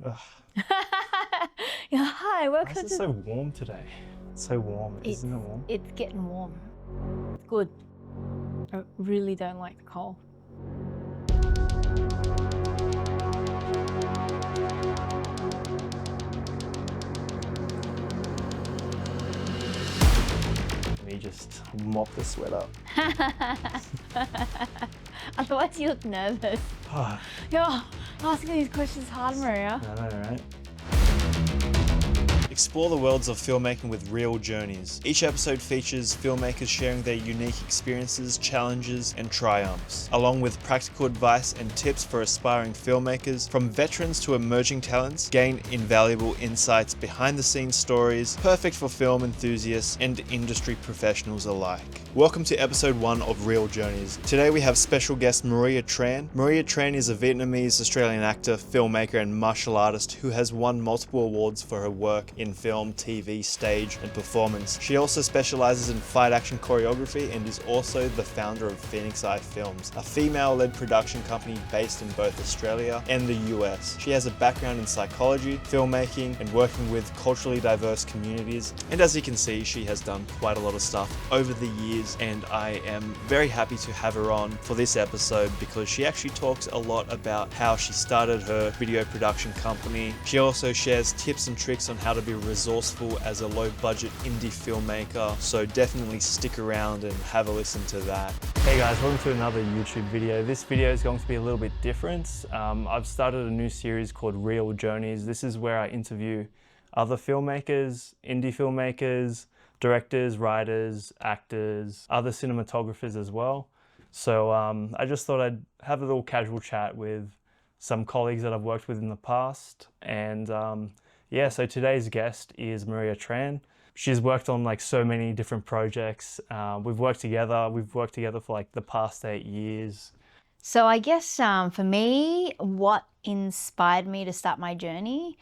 Ugh. Yeah, hi, welcome Why is it so warm today? It's so warm, isn't it warm? It's getting warm. It's good. I really don't like the cold. Let me just mop the sweat up. Otherwise you look nervous. Ah, You're asking these questions hard, Maria. I know, right? Explore the worlds of filmmaking with real journeys. Each episode features filmmakers sharing their unique experiences, challenges, and triumphs, along with practical advice and tips for aspiring filmmakers. From veterans to emerging talents, gain invaluable insights behind the scenes stories, perfect for film enthusiasts and industry professionals alike. Welcome to episode 1 of Real Journeys. Today we have special guest Maria Tran. Maria Tran is a Vietnamese Australian actor, filmmaker, and martial artist who has won multiple awards for her work in film, TV, stage, and performance. She also specializes in fight action choreography and is also the founder of Phoenix Eye Films, a female-led production company based in both Australia and the US. She has a background in psychology, filmmaking, and working with culturally diverse communities. And as you can see, she has done quite a lot of stuff over the years, and I am very happy to have her on for this episode because she actually talks a lot about how she started her video production company. She also shares tips and tricks on how to be resourceful as a low-budget indie filmmaker, so definitely stick around and have a listen to that. Hey guys, welcome to another YouTube video. This video is going to be a little bit different. I've started a new series called Real Journeys. This is where I interview other filmmakers, indie filmmakers, directors, writers, actors, other cinematographers as well. So I just thought I'd have a little casual chat with some colleagues that I've worked with in the past. And yeah, so today's guest is Maria Tran. She's worked on like so many different projects. We've worked together for like the past 8 years. So I guess for me, what inspired me to start my journey,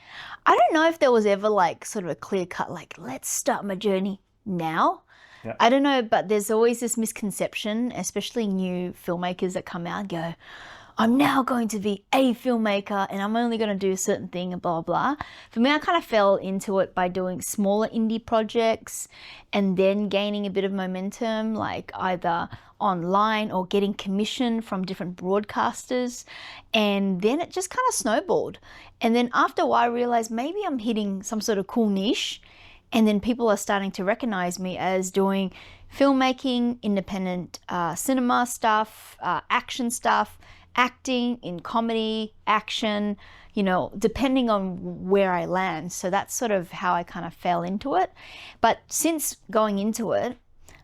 I don't know if there was ever like sort of a clear cut, like, let's start my journey now. Yeah. I don't know, but there's always this misconception, especially new filmmakers that come out and go, I'm now going to be a filmmaker and I'm only going to do a certain thing and blah, blah. For me, I kind of fell into it by doing smaller indie projects and then gaining a bit of momentum, like either online or getting commission from different broadcasters. And then it just kind of snowballed. And then after a while, I realized maybe I'm hitting some sort of cool niche. And then people are starting to recognize me as doing filmmaking, independent cinema stuff, action stuff, acting in comedy, action, you know, depending on where I land. So that's sort of how I kind of fell into it. But since going into it,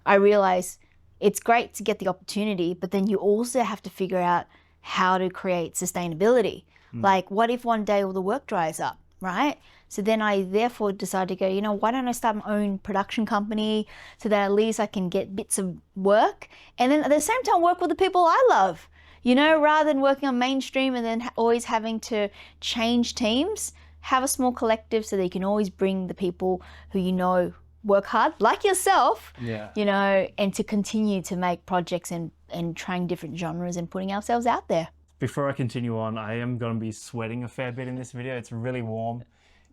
I realized it's great to get the opportunity, but then you also have to figure out how to create sustainability. Like, what if one day all the work dries up, right? So then I therefore decided to go, you know, why don't I start my own production company so that at least I can get bits of work and then at the same time work with the people I love, you know, rather than working on mainstream and then always having to change teams. Have a small collective so that you can always bring the people who you know work hard, like yourself, you know, and to continue to make projects and trying different genres and putting ourselves out there. Before I continue on, I am going to be sweating a fair bit in this video. It's really warm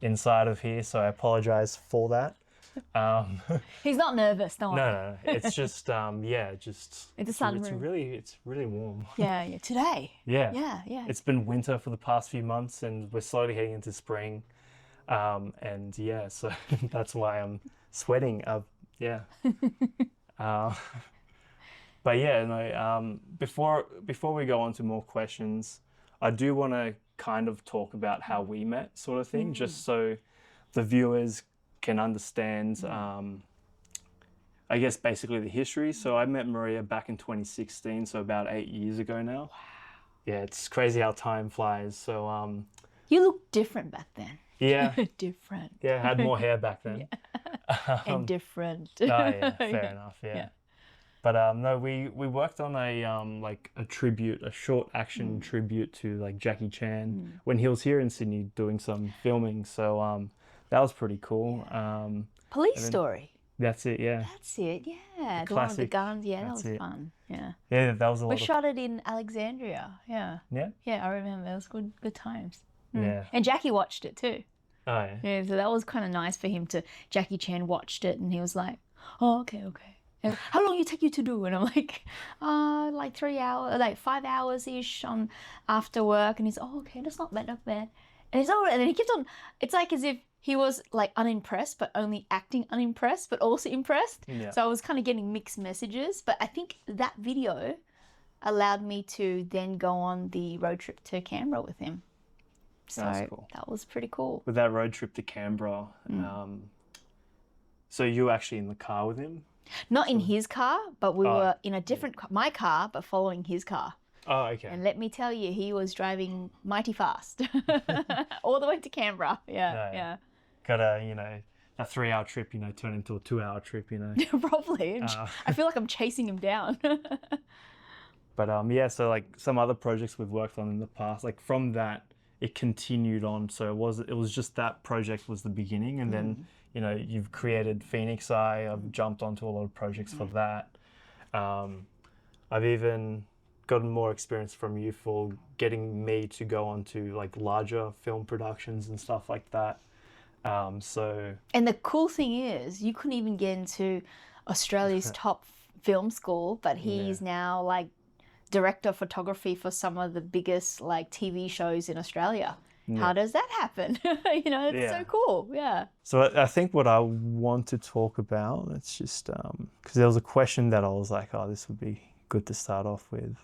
inside of here, so I apologize for that. He's not nervous, don't worry. No. It's just, yeah, just... It's a sunroom. It's really warm. Yeah, today. Yeah. Yeah. It's been winter for the past few months and we're slowly heading into spring. And yeah, so that's why I'm sweating. Yeah. But yeah, no, before we go on to more questions, I do want to kind of talk about how we met, sort of thing, just so the viewers can understand, I guess, basically the history. So I met Maria back in 2016, so about 8 years ago now. Wow. Yeah, it's crazy how time flies. So you look different back then. Yeah. Different. Yeah, I had more hair back then. And different. Oh yeah, fair enough. Yeah. But no, we worked on a tribute, a short action tribute to like Jackie Chan when he was here in Sydney doing some filming. So that was pretty cool. Police Story. That's it. Yeah. That's it. Yeah. The one with the classic. guns. Yeah, that That's was it. fun. Yeah. Yeah, that was a lot. We shot it in Alexandria. Yeah. Yeah. Yeah, I remember. It was good times. Yeah. And Jackie watched it too. Oh, yeah. Yeah, so that was kind of nice for him to, Jackie Chan watched it and he was like, oh, okay. And how long it take you to do? And I'm like 3 hours, like 5 hours-ish on after work. And he's, oh, okay, that's not bad. And he's all right. And then he keeps on, it's like as if he was like unimpressed, but only acting unimpressed, but also impressed. Yeah. So I was kind of getting mixed messages. But I think that video allowed me to then go on the road trip to Canberra with him. So That's cool. that was pretty cool. With that road trip to Canberra, so you were actually in the car with him? Not in his car, but we were in a different car, my car, but following his car. Oh, okay. And let me tell you, he was driving mighty fast all the way to Canberra. Yeah. Got a 3-hour trip, turn into a 2-hour trip, Probably. I feel like I'm chasing him down. But so like some other projects we've worked on in the past, like from that, it continued on. So it was just that project was the beginning, and then you've created Phoenix Eye. I've jumped onto a lot of projects for that. I've even gotten more experience from you for getting me to go on to like larger film productions and stuff like that. And the cool thing is, you couldn't even get into Australia's top film school, but he's now like director of photography for some of the biggest like TV shows in Australia. Yeah. How does that happen? It's so cool. Yeah. So I think what I want to talk about, it's just because there was a question that I was like, oh, this would be good to start off with.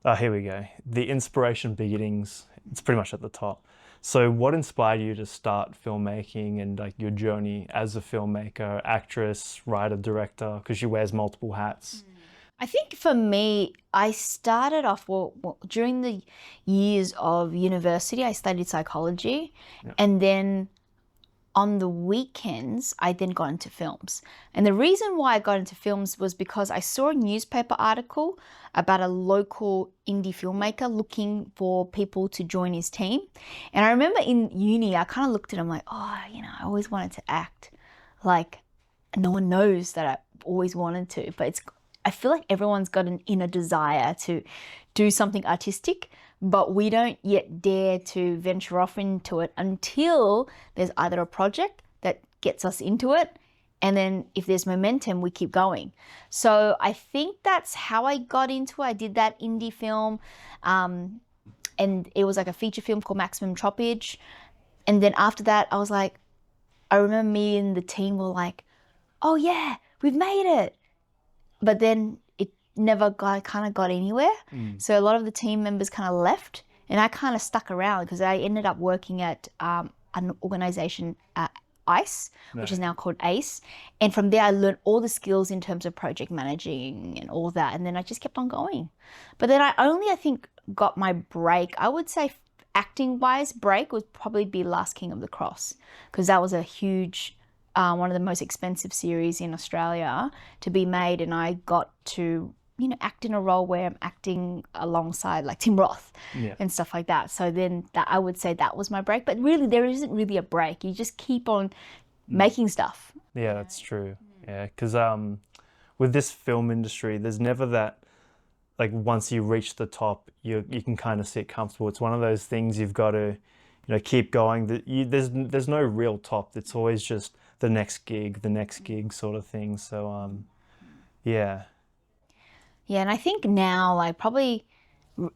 Oh, here we go. The inspiration beginnings. It's pretty much at the top. So what inspired you to start filmmaking and like your journey as a filmmaker, actress, writer, director, because she wears multiple hats? I think for me, I started off during the years of university, I studied psychology. Yeah. And then on the weekends, I then got into films. And the reason why I got into films was because I saw a newspaper article about a local indie filmmaker looking for people to join his team. And I remember in uni, I kind of looked at him like, I always wanted to act. Like, no one knows that I always wanted to, but I feel like everyone's got an inner desire to do something artistic, but we don't yet dare to venture off into it until there's either a project that gets us into it, and then if there's momentum, we keep going. So I think that's how I got into it. I did that indie film, and it was like a feature film called Maximum Troppage. And then after that, I remember me and the team were like, oh yeah, we've made it. But then it never kind of got anywhere. So a lot of the team members kind of left, and I kind of stuck around because I ended up working at an organization, ICE, which is now called ACE. And from there, I learned all the skills in terms of project managing and all that. And then I just kept on going. But then I think, got my break. I would say acting-wise, break would probably be Last King of the Cross, because that was a huge... one of the most expensive series in Australia to be made, and I got to act in a role where I'm acting alongside like Tim Roth and stuff like that. So then I would say that was my break, but really there isn't really a break. You just keep on making stuff. Yeah, that's true. Yeah, because with this film industry, there's never that like once you reach the top, you can kind of sit comfortable. It's one of those things you've got to keep going. There's no real top. It's always just the next gig sort of thing. So, yeah. Yeah, and I think now, like probably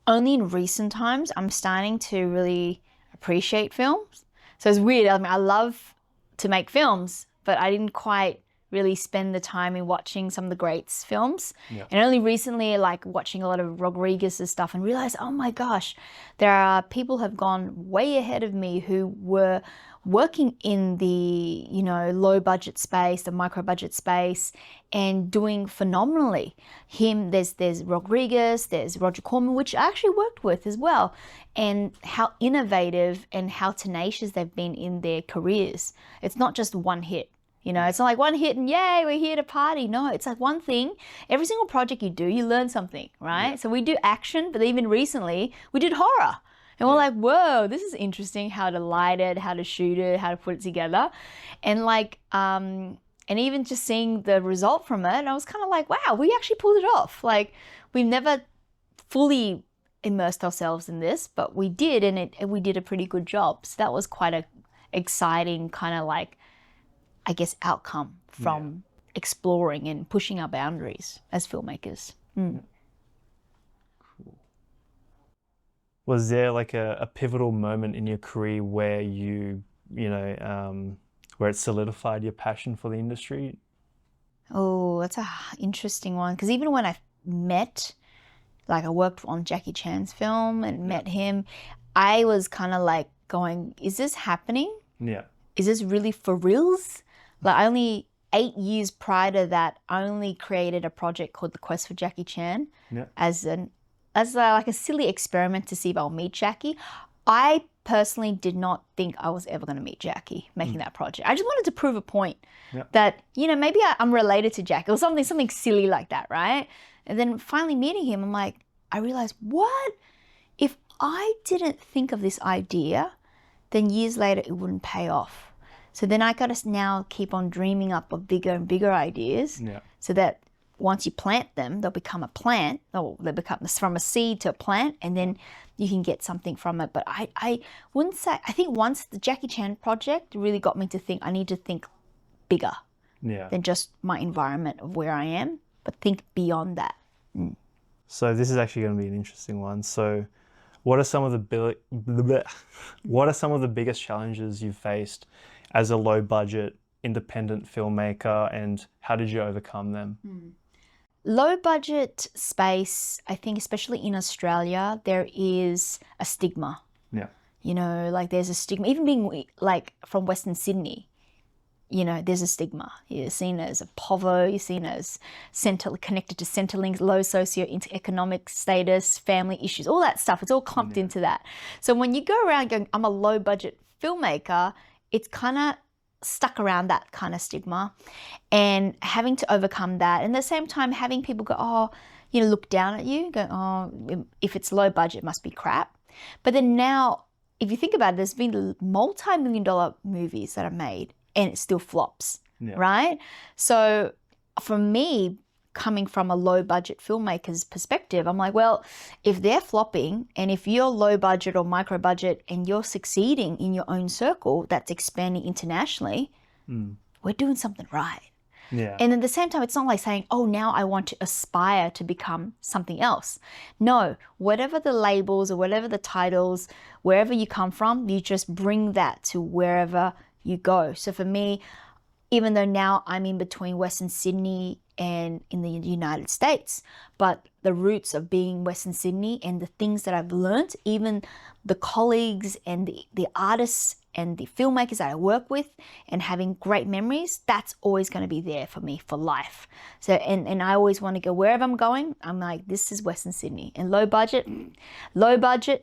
only in recent times, I'm starting to really appreciate films. So it's weird. I mean, I love to make films, but I didn't quite really spend the time in watching some of the greats films. Yeah. And only recently, like watching a lot of Rodriguez's stuff and realized, oh my gosh, there are people who have gone way ahead of me who were working in the, low budget space, the micro budget space, and doing phenomenally. There's Rodriguez, there's Roger Corman, which I actually worked with as well, and how innovative and how tenacious they've been in their careers. It's not just one hit. It's not like one hit and yay, we're here to party. No, it's like one thing. Every single project you do, you learn something, right? Yeah. So we do action, but even recently we did horror. And we're like, whoa, this is interesting, how to light it, how to shoot it, how to put it together. And like, and even just seeing the result from it, I was kind of like, wow, we actually pulled it off. Like, we've never fully immersed ourselves in this, but we did, and we did a pretty good job. So that was quite a exciting kind of like, I guess, outcome from exploring and pushing our boundaries as filmmakers. Cool. Was there like a pivotal moment in your career where where it solidified your passion for the industry? Oh, that's a interesting one. Because even when I I worked on Jackie Chan's film and met him, I was kind of like going, is this happening? Yeah. Is this really for reals? Like, only 8 years prior to that, I only created a project called The Quest for Jackie Chan as like a silly experiment to see if I'll meet Jackie. I personally did not think I was ever going to meet Jackie making that project. I just wanted to prove a point that, maybe I'm related to Jackie or something silly like that, right? And then finally meeting him, I'm like, I realized, what? If I didn't think of this idea, then years later it wouldn't pay off. So then I got to now keep on dreaming up of bigger and bigger ideas so that once you plant them, they'll become a plant, or they become from a seed to a plant, and then you can get something from it. But I wouldn't say, I think once the Jackie Chan project really got me to think, I need to think bigger than just my environment of where I am, but think beyond that. So this is actually going to be an interesting one. So what are some of the biggest challenges you've faced as a low budget independent filmmaker, and how did you overcome them? Low budget space, I think especially in Australia, there is a stigma. Yeah. Like there's a stigma, even being like from Western Sydney, there's a stigma. You're seen as a povo, you're seen as connected to Centrelink's low socioeconomic status, family issues, all that stuff. It's all clumped into that. So when you go around going, I'm a low budget filmmaker, it's kind of stuck around that kind of stigma, and having to overcome that. And at the same time, having people go, look down at you, go, oh, if it's low budget, it must be crap. But then now, if you think about it, there's been multi-million-dollar movies that are made and it still flops, right? So for me, coming from a low budget filmmaker's perspective, I'm like, well, if they're flopping and if you're low budget or micro budget and you're succeeding in your own circle that's expanding internationally, we're doing something right. Yeah. And at the same time, it's not like saying, oh, now I want to aspire to become something else. No, whatever the labels or whatever the titles, wherever you come from, you just bring that to wherever you go. So for me, even though now I'm in between Western Sydney and in the United States, but the roots of being Western Sydney and the things that I've learned, even the colleagues and the artists and the filmmakers that I work with and having great memories, that's always going to be there for me for life. So, and I always want to go wherever I'm going, I'm like, this is Western Sydney. And low budget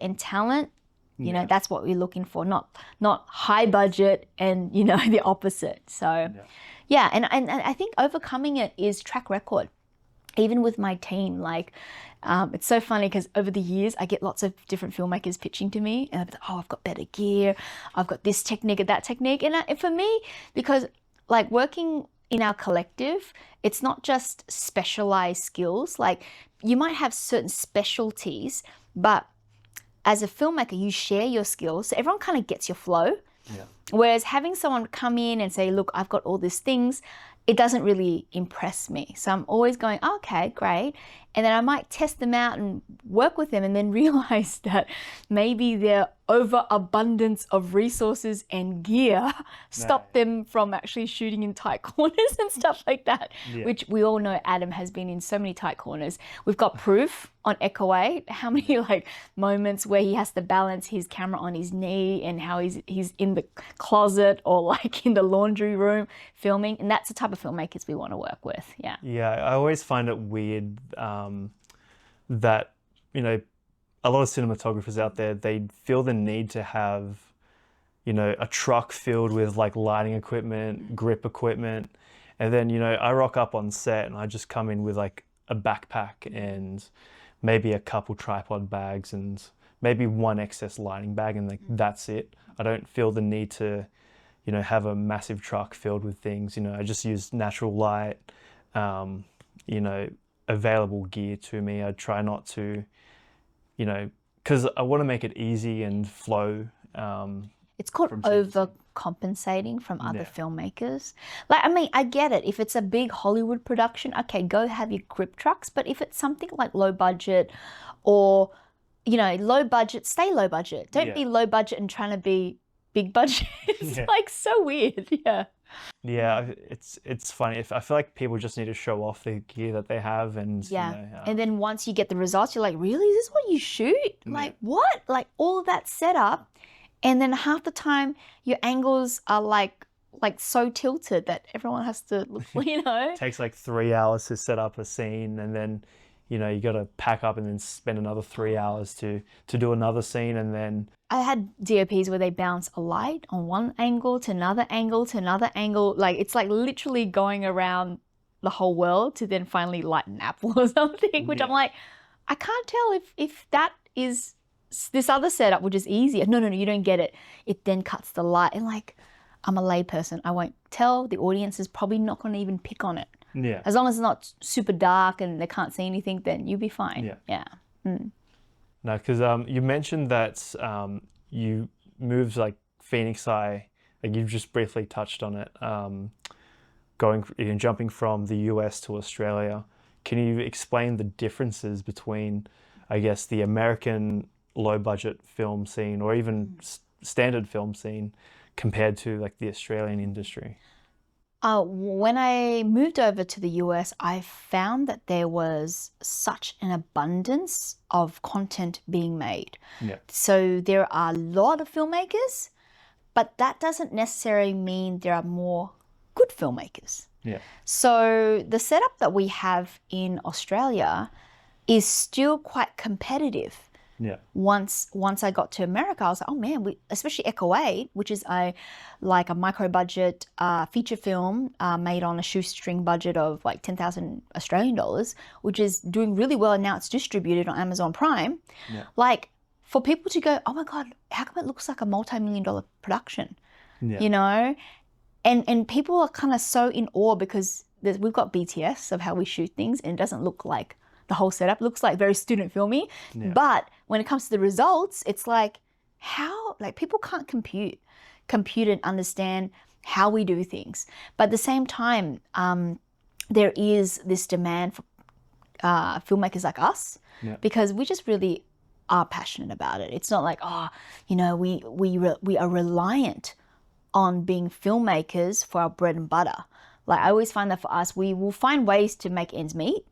and talent, that's what we're looking for, not high budget and, the opposite. So, and I think overcoming it is track record. Even with my team, it's so funny because over the years, I get lots of different filmmakers pitching to me and I've got better gear, I've got this technique and that technique. And for me, because working in our collective, it's not just specialized skills. Like you might have certain specialties, but as a filmmaker, you share your skills. So everyone kind of gets your flow. Yeah. Whereas having someone come in and say, look, I've got all these things, it doesn't really impress me. So I'm always going, oh, okay, great. And then I might test them out and work with them and then realize that maybe their overabundance of resources and gear stop them from actually shooting in tight corners and stuff like that, which we all know Adam has been in so many tight corners. We've got proof on Echo 8, how many moments where he has to balance his camera on his knee and how he's in the closet or in the laundry room filming. And that's the type of filmmakers we want to work with. Yeah. Yeah, I always find it weird that, a lot of cinematographers out there, they feel the need to have, a truck filled with lighting equipment, grip equipment. And then, I rock up on set and I just come in with a backpack and maybe a couple tripod bags and maybe one excess lighting bag and that's it. I don't feel the need to, have a massive truck filled with things. I just use natural light, available gear to me. I try not to, you know, because I want to make it easy and flow. It's called from scene to scene. overcompensating from other Yeah. filmmakers. Like, I mean, I get it. If it's a big Hollywood production, okay, go have your grip trucks. But if it's something like low budget or, you know, low budget, stay low budget. Don't Yeah. be low budget and trying to be big budget. It's Yeah. like so weird. Yeah. Yeah, it's funny. I feel like people just need to show off the gear that they have, and Yeah. you know, And then once you get the results, you're like, really? Is this what you shoot? Like, what? Like all of that setup. And then half the time your angles are like so tilted that everyone has to look, you know. it takes like 3 hours to set up a scene, and then you know you got to pack up and then spend another 3 hours to do another scene, and then I had DOPs where they bounce a light on one angle to another angle to another angle. Like it's like literally going around the whole world to then finally light an apple or something, which I'm like, I can't tell if that is this other setup, which is easier. No, you don't get it. It then cuts the light. And like, I'm a layperson. I won't tell. The audience is probably not going to even pick on it. yeah. As long as it's not super dark and they can't see anything, then you'll be fine. Yeah. No, because you mentioned that you moved like Phoenix Eye, like you just briefly touched on it, jumping from the US to Australia. Can you explain the differences between, I guess, the American low budget film scene or even standard film scene compared to like the Australian industry? When I moved over to the US, I found that there was such an abundance of content being made. Yeah. So there are a lot of filmmakers, but that doesn't necessarily mean there are more good filmmakers. Yeah. So the setup that we have in Australia is still quite competitive. Yeah. Once I got to America, I was like, oh man, especially Echo 8, which is a micro budget feature film made on a shoestring budget of like 10,000 Australian dollars, which is doing really well, and now it's distributed on Amazon Prime. Yeah. Like for people to go, oh my God, how come it looks like a multi-million-dollar production? Yeah. You know? And people are kind of so in awe because we've got BTS of how we shoot things, and it doesn't look like the whole setup. Looks like very student filmy. Yeah. But when it comes to the results, it's like how, like people can't compute and understand how we do things. But at the same time, there is this demand for filmmakers like us, because we just really are passionate about it. It's not like, oh, you know, we are reliant on being filmmakers for our bread and butter. Like I always find that for us, we will find ways to make ends meet.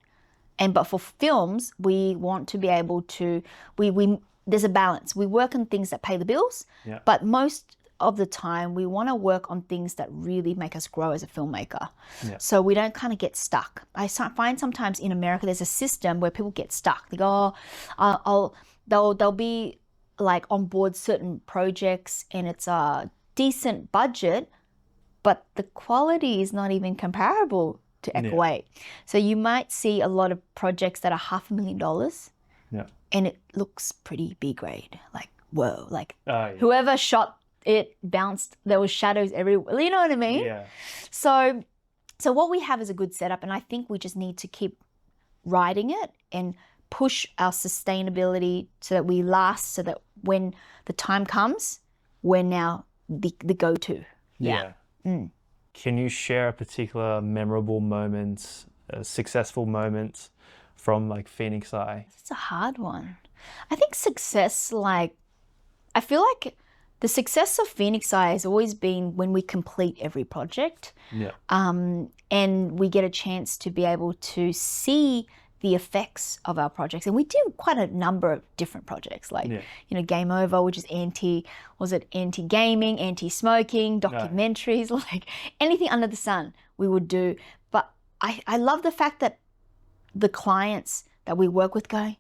But for films, we want to be able to, there's a balance. We work on things that pay the bills, but most of the time we want to work on things that really make us grow as a filmmaker. Yeah. So we don't kind of get stuck. I find sometimes in America there's a system where people get stuck. They go, oh, they'll be like on board certain projects and it's a decent budget, but the quality is not even comparable to Echo 8. So you might see a lot of projects that are $500,000 and it looks pretty B grade. Like, whoa, like whoever shot it bounced, there was shadows everywhere. You know what I mean? Yeah. So what we have is a good setup, and I think we just need to keep riding it and push our sustainability so that we last, so that when the time comes, we're now the go-to. Yeah. Can you share a particular memorable moment, a successful moment from like Phoenix Eye? It's a hard one. I think success, like, I feel like the success of Phoenix Eye has always been when we complete every project. Yeah. And we get a chance to be able to see the effects of our projects. And we do quite a number of different projects, like, you know, Game Over, which is anti-gaming, anti-smoking, documentaries, like anything under the sun we would do. But I love the fact that the clients that we work with go,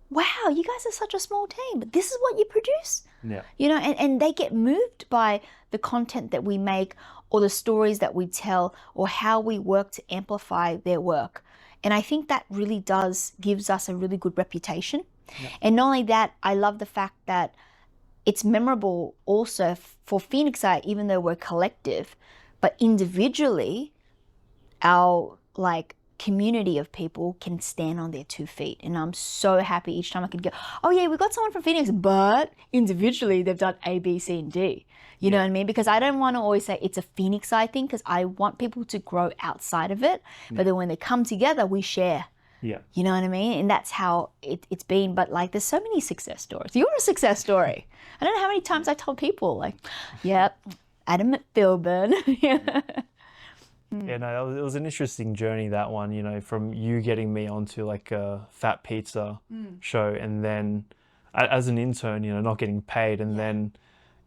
wow, you guys are such a small team, but this is what you produce. Yeah. You know, and they get moved by the content that we make or the stories that we tell or how we work to amplify their work. And I think that really gives us a really good reputation. Yeah. And not only that, I love the fact that it's memorable also for Phoenix Eye, even though we're collective, but individually, our like community of people can stand on their 2 feet. And I'm so happy each time I could go, oh yeah, we got someone from Phoenix, but individually they've done A, B, C, and D. You know what I mean? Because I don't want to always say it's a Phoenix side thing, because I want people to grow outside of it. But then when they come together, we share. Yeah. You know what I mean? And that's how it's been. But like, there's so many success stories. You're a success story. I don't know how many times I told people like, yep, adammcphilbin. Yeah. Yeah, no, it was an interesting journey, that one, you know, from you getting me onto like a Fat Pizza show, and then as an intern, you know, not getting paid, and then,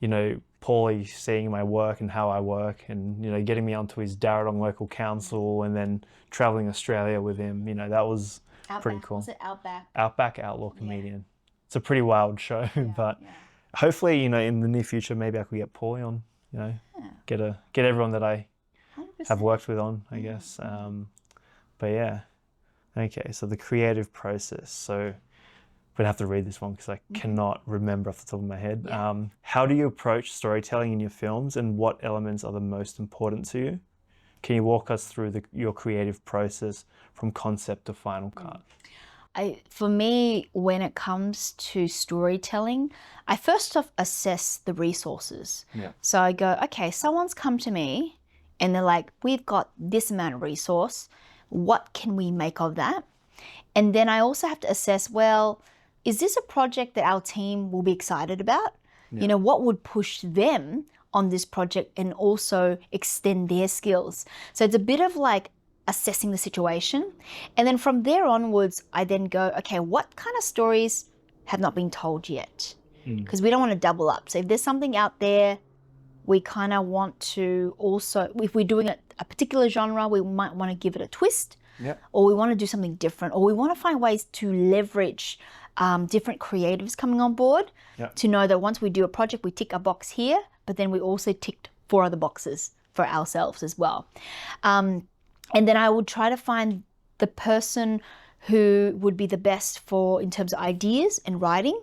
you know, Paulie seeing my work and how I work, and, you know, getting me onto his Darradong local council, and then traveling Australia with him, you know, that was pretty cool. Was it Outback? Outback Outlaw Comedian. It's a pretty wild show, but hopefully, you know, in the near future, maybe I could get Paulie on, you know, get everyone that I 100%. have worked with on, I guess. But yeah, okay, so the creative process. So we'd have to read this one because I cannot remember off the top of my head. How do you approach storytelling in your films, and what elements are the most important to you? Can you walk us through your creative process from concept to final cut? For me, when it comes to storytelling, I first off assess the resources. So I go, okay, someone's come to me and they're like, we've got this amount of resource. What can we make of that? And then I also have to assess, well, is this a project that our team will be excited about? You know, what would push them on this project and also extend their skills? So it's a bit of like assessing the situation. And then from there onwards, I then go, okay, what kind of stories have not been told yet? Because we don't want to double up. So if there's something out there, we kind of want to also, if we're doing a particular genre, we might want to give it a twist, or we want to do something different, or we want to find ways to leverage different creatives coming on board to know that once we do a project, we tick a box here, but then we also ticked 4 other boxes for ourselves as well. And then I would try to find the person who would be the best in terms of ideas and writing.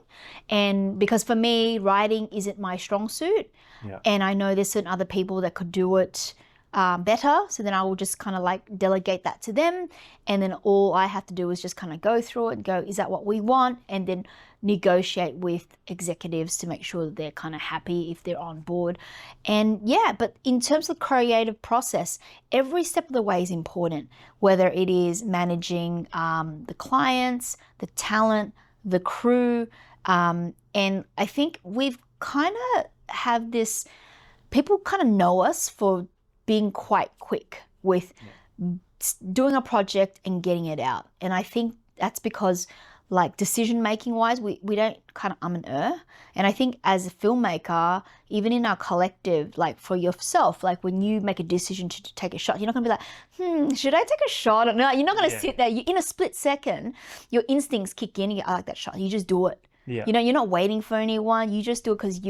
And because for me, writing isn't my strong suit. And I know there's certain other people that could do it better. So then I will just kind of like delegate that to them. And then all I have to do is just kind of go through it and go, is that what we want? And then negotiate with executives to make sure that they're kind of happy if they're on board. And yeah, but in terms of the creative process, every step of the way is important, whether it is managing the clients, the talent, the crew. And I think we've kind of have this, people kind of know us for being quite quick with doing a project and getting it out. And I think that's because like decision making wise, we don't kind of and And I think as a filmmaker, even in our collective, like for yourself, like when you make a decision to take a shot, you're not gonna be like, should I take a shot? No, you're not gonna sit there. In a split second, your instincts kick in. You go, I like that shot. You just do it. You know, you're not waiting for anyone. You just do it because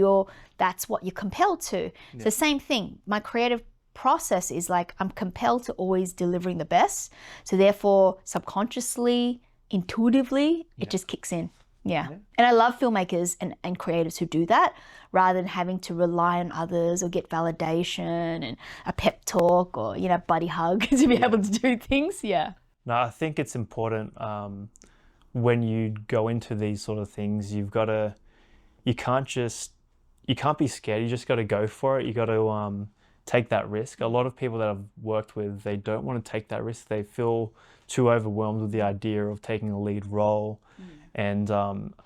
that's what you're compelled to. So same thing. My creative process is like, I'm compelled to always delivering the best. So therefore, subconsciously, intuitively, it just kicks in. And I love filmmakers and creatives who do that rather than having to rely on others or get validation and a pep talk or, you know, buddy hug to be able to do things. No, I think it's important when you go into these sort of things, you can't be scared. You just got to go for it. You got to take that risk. A lot of people that I've worked with, they don't want to take that risk. They feel too overwhelmed with the idea of taking a lead role. And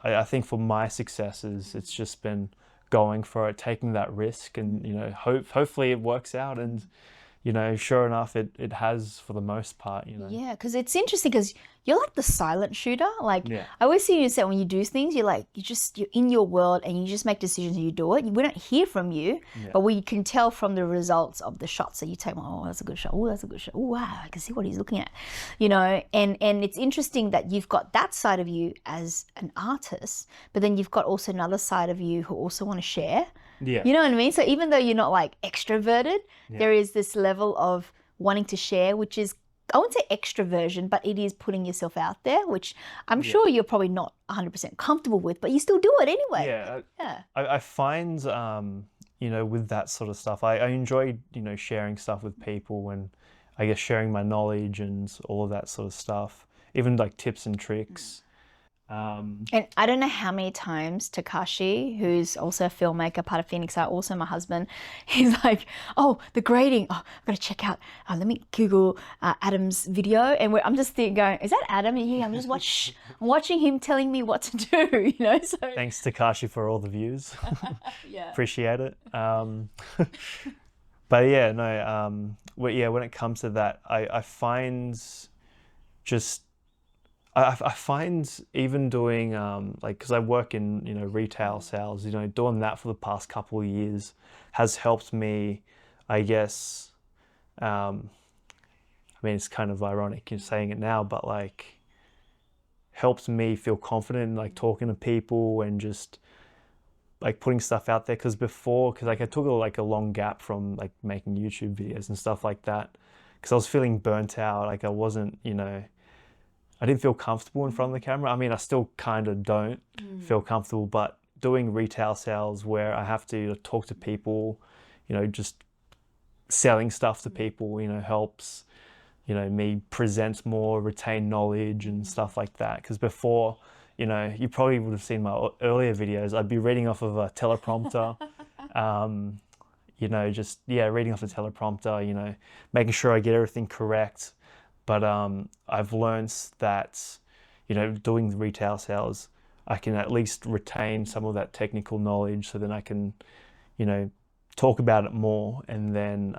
I think for my successes, it's just been going for it, taking that risk, and, you know, hopefully it works out. And, you know, sure enough, it has for the most part, you know. Yeah, because it's interesting because you're like the silent shooter. Like I always see you say when you do things, you're like, you're in your world and you just make decisions and you do it. We don't hear from you, but we can tell from the results of the shots that you take. Oh, that's a good shot. Oh, that's a good shot. Oh, wow, I can see what he's looking at. You know, and it's interesting that you've got that side of you as an artist, but then you've got also another side of you who also want to share. You know what I mean? So even though you're not like extroverted, there is this level of wanting to share, which is, I wouldn't say extroversion, but it is putting yourself out there, which I'm sure you're probably not 100% comfortable with, but you still do it anyway. I find, you know, with that sort of stuff, I enjoy, you know, sharing stuff with people, and I guess, sharing my knowledge and all of that sort of stuff, even like tips and tricks. And I don't know how many times Takashi, who's also a filmmaker, part of Phoenix Art, also my husband, he's like, oh, the grading. Oh, I've got to check out. Let me Google Adam's video. And I'm just going, is that Adam? And yeah, I'm just watching him telling me what to do, you know? So Thanks, Takashi, for all the views. yeah. Appreciate it. But yeah, no, when it comes to that, I find just, I find even doing, like, because I work in, you know, retail sales, you know, doing that for the past couple of years has helped me, I guess, I mean, it's kind of ironic in saying it now, but like, helps me feel confident in like talking to people and just like putting stuff out there. Because like I took like a long gap from like making YouTube videos and stuff like that, because I was feeling burnt out. Like I wasn't, you know, I didn't feel comfortable in front of the camera. I mean, I still kind of don't feel comfortable, but doing retail sales where I have to talk to people, you know, just selling stuff to people, you know, helps, you know, me present more, retain knowledge and stuff like that. Because before, you know, you probably would have seen my earlier videos, I'd be reading off of a teleprompter, you know, just, yeah, reading off a teleprompter, you know, making sure I get everything correct. But I've learned that, you know, doing the retail sales, I can at least retain some of that technical knowledge, so then I can, you know, talk about it more, and then,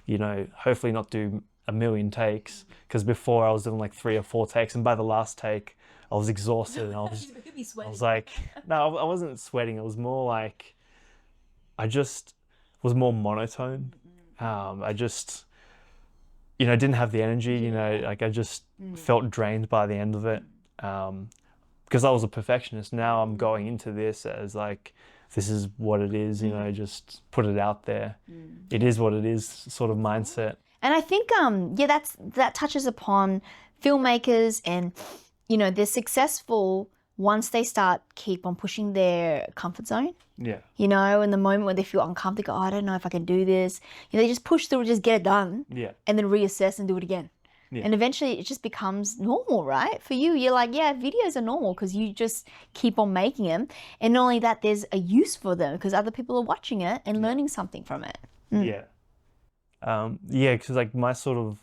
you know, hopefully not do a million takes, because before I was doing like 3 or 4 takes, and by the last take I was exhausted and I was like, no, I wasn't sweating. It was more like I just was more monotone. I just, you know, didn't have the energy, you know, like I just felt drained by the end of it, because I was a perfectionist. Now I'm going into this as like, this is what it is, you know, just put it out there. It is what it is sort of mindset. And I think, yeah, that touches upon filmmakers, and, you know, they're successful once they keep on pushing their comfort zone. Yeah. You know, in the moment when they feel uncomfortable, they go, oh, I don't know if I can do this. You know, they just push through, just get it done. Yeah. And then reassess and do it again. Yeah. And eventually it just becomes normal, right? For you, you're like, yeah, videos are normal because you just keep on making them. And not only that, there's a use for them because other people are watching it and learning something from it. Yeah. Yeah, because like my sort of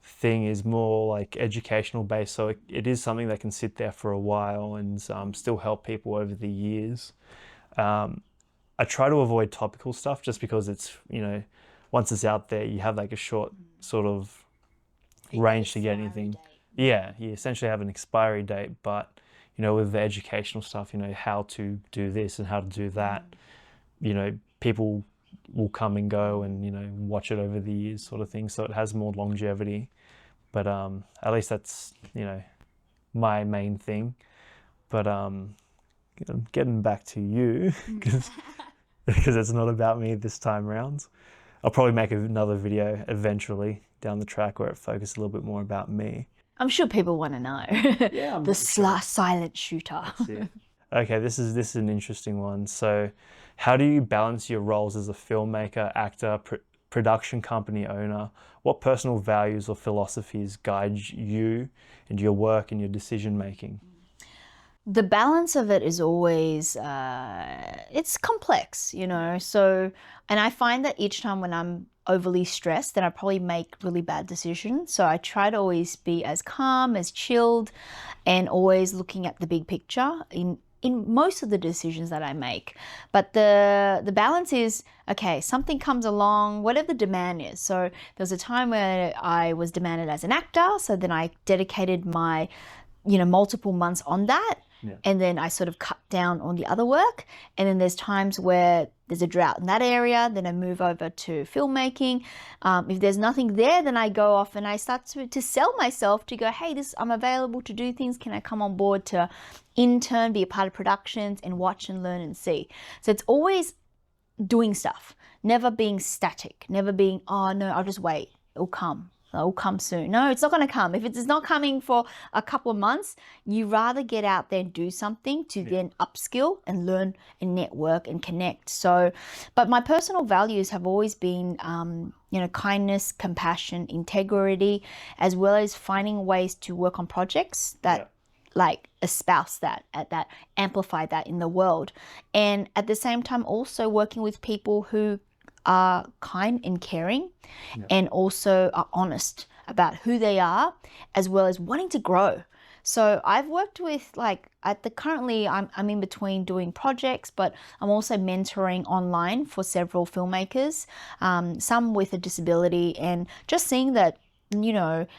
thing is more like educational based, so it is something that can sit there for a while and still help people over the years. I try to avoid topical stuff just because it's, you know, once it's out there, you have like a short sort of range to get anything. Yeah, you essentially have an expiry date, but, you know, with the educational stuff, you know, how to do this and how to do that, you know, people will come and go and, you know, watch it over the years sort of thing. So it has more longevity, but at least that's, you know, my main thing. But getting back to you, because it's not about me this time around. I'll probably make another video eventually down the track where it focuses a little bit more about me. I'm sure people want to know. Yeah, the silent shooter. That's it. Okay, this is an interesting one. So, how do you balance your roles as a filmmaker, actor, production company owner? What personal values or philosophies guide you in your work and your decision making? The balance of it is always, it's complex, you know, so, and I find that each time when I'm overly stressed, then I probably make really bad decisions. So I try to always be as calm, as chilled, and always looking at the big picture in most of the decisions that I make. But the balance is, okay, something comes along, whatever the demand is. So there was a time where I was demanded as an actor, so then I dedicated my, you know, multiple months on that. Yeah. And then I sort of cut down on the other work. And then there's times where there's a drought in that area, then I move over to filmmaking. If there's nothing there, then I go off and I start to sell myself to go, hey, I'm available to do things. Can I come on board to intern, be a part of productions and watch and learn and see? So it's always doing stuff, never being static, never being, oh no, I'll just wait, it'll come. it'll come soon. No, it's not going to come. If it's not coming for a couple of months, you rather get out there and do something to then upskill and learn and network and connect. So, but my personal values have always been, kindness, compassion, integrity, as well as finding ways to work on projects that like espouse that, amplify that in the world. And at the same time, also working with people who are kind and caring and also are honest about who they are, as well as wanting to grow. So I've worked with currently I'm in between doing projects, but I'm also mentoring online for several filmmakers, some with a disability, and just seeing that,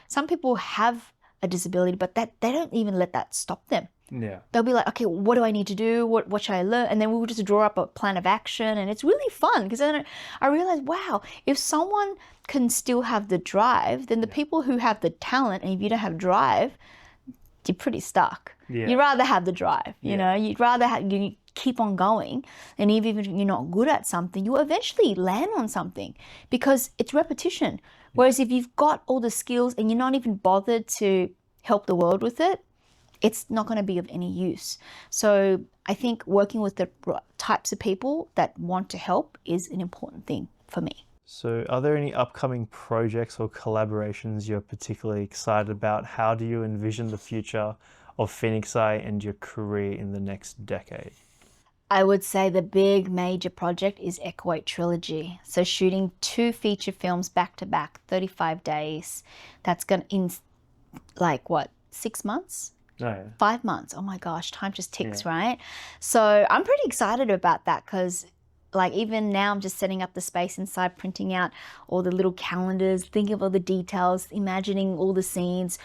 some people have a disability, but that they don't even let that stop them. Yeah. They'll be like, okay, what do I need to do? What should I learn? And then we'll just draw up a plan of action, and it's really fun because then I realized, wow, if someone can still have the drive, then the people who have the talent, and if you don't have drive, you're pretty stuck. Yeah. You'd rather have the drive, you'd rather you keep on going, and even if you're not good at something, you'll eventually land on something because it's repetition. Whereas if you've got all the skills and you're not even bothered to help the world with it, it's not going to be of any use. So I think working with the types of people that want to help is an important thing for me. So are there any upcoming projects or collaborations you're particularly excited about? How do you envision the future of Phoenix Eye and your career in the next decade? I would say the big major project is Echo 8 Trilogy. So shooting 2 feature films back to back, 35 days. That's going to, in 6 months? Oh, yeah. 5 months. Oh my gosh, time just ticks, right? So I'm pretty excited about that because even now I'm just setting up the space inside, printing out all the little calendars, thinking of all the details, imagining all the scenes,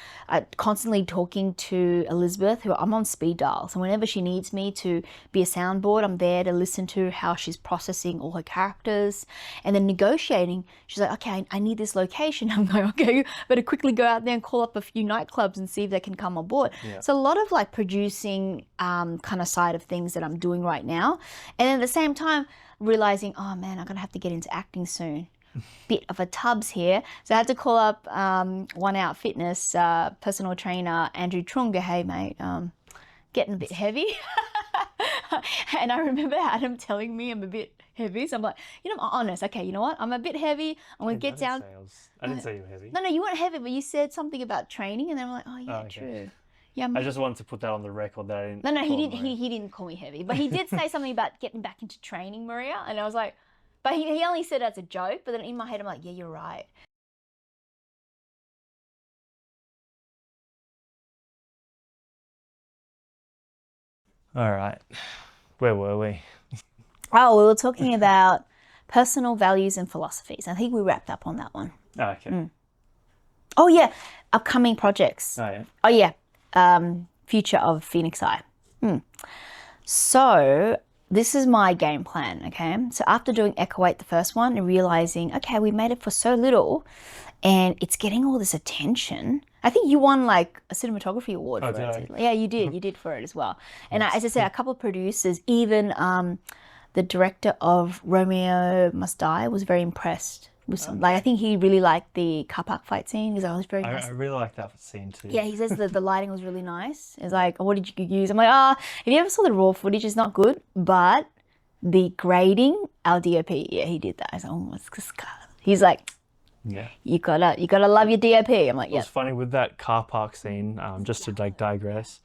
constantly talking to Elizabeth, who I'm on speed dial. So whenever she needs me to be a soundboard, I'm there to listen to how she's processing all her characters. And then negotiating, she's like, okay, I need this location. I'm going, okay, better quickly go out there and call up a few nightclubs and see if they can come on board. Yeah. So a lot of producing kind of side of things that I'm doing right now. And then at the same time, realizing, oh man, I'm gonna have to get into acting soon. Bit of a tubs here. So I had to call up 1 Out Fitness personal trainer Andrew Trung. Hey mate, getting a bit heavy. And I remember Adam telling me I'm a bit heavy. So I'm like, I'm honest. Okay, you know what? I'm a bit heavy. I'm gonna get down. I didn't say you were heavy. No, you weren't heavy, but you said something about training, and then I'm like, oh yeah, true. Yeah, I just wanted to put that on the record that I didn't. No, he didn't. He didn't call me heavy, but he did say something about getting back into training, Maria, and I was like, but he only said it as a joke. But then in my head, I'm like, yeah, you're right. All right, where were we? Oh, we were talking about personal values and philosophies. I think we wrapped up on that one. Oh, okay. Oh yeah, upcoming projects. Oh yeah. Oh yeah. Future of Phoenix Eye. So this is my game plan, okay? So after doing Echo 8, the first one, and realizing, okay, we made it for so little and it's getting all this attention. I think you won a cinematography award for it. Yeah, you did. You did for it as well. And as I said, a couple of producers, even the director of Romeo Must Die was very impressed. I think he really liked the car park fight scene because I was very nice. I really like that scene too. Yeah, he says that the lighting was really nice. It's like, what did you use? I'm like, if you ever saw the raw footage, it's not good, but the grading, our DOP, yeah, he did that. I was like, oh, what's this car? He's like, yeah, you gotta love your DOP. I'm like, yeah. It's funny with that car park scene. Just to digress,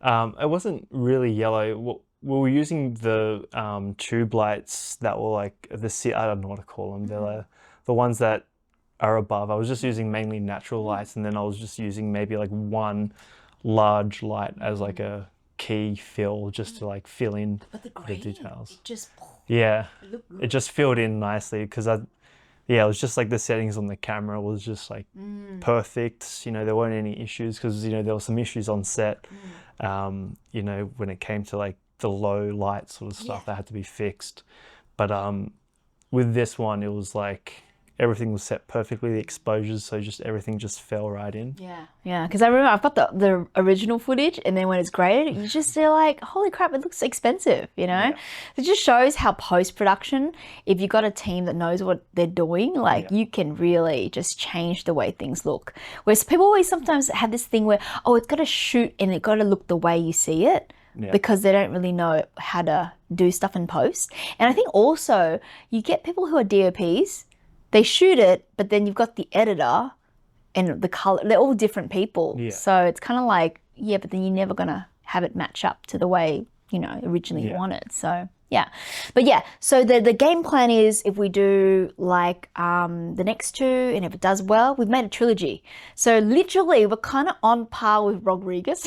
it wasn't really yellow. We were using the tube lights that were I don't know what to call them. They're the ones that are above. I was just using mainly natural lights, and then I was just using maybe one large light as a key fill just to fill in the details. It just filled in nicely because it was just the settings on the camera was just perfect. There weren't any issues because there were some issues on set. When it came to the low light sort of stuff that had to be fixed. But with this one, it was everything was set perfectly, the exposures, so just everything just fell right in. Yeah, because I remember I've got the original footage, and then when it's graded, you just feel like, holy crap, it looks expensive, you know? Yeah. It just shows how post-production, if you've got a team that knows what they're doing, like you can really just change the way things look. Whereas people always sometimes have this thing where, oh, it's got to shoot and it got to look the way you see it. Because they don't really know how to do stuff in post. And I think also you get people who are DOPs, they shoot it, but then you've got the editor and the color, they're all different people. So it's kind of like, but then you're never going to have it match up to the way, you know, originally you wanted. So but so the game plan is, if we do like the next two, and if it does well, we've made a trilogy. So literally we're kind of on par with Rodriguez.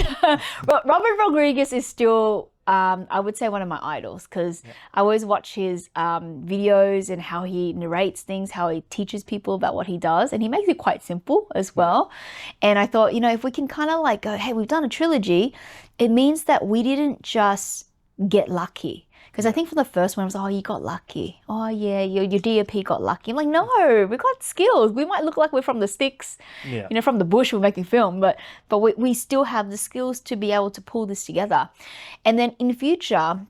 Robert Rodriguez is still I would say one of my idols, because I always watch his videos and how he narrates things, how he teaches people about what he does, and he makes it quite simple as well. And I thought, you know, if we can kind of like go, hey, we've done a trilogy, it means that we didn't just get lucky. Because I think for the first one, it was, oh, you got lucky. Oh, yeah, your DOP got lucky. I'm like, no, we got skills. We might look like we're from the sticks, you know, from the bush, we're making film, but we still have the skills to be able to pull this together. And then in the future,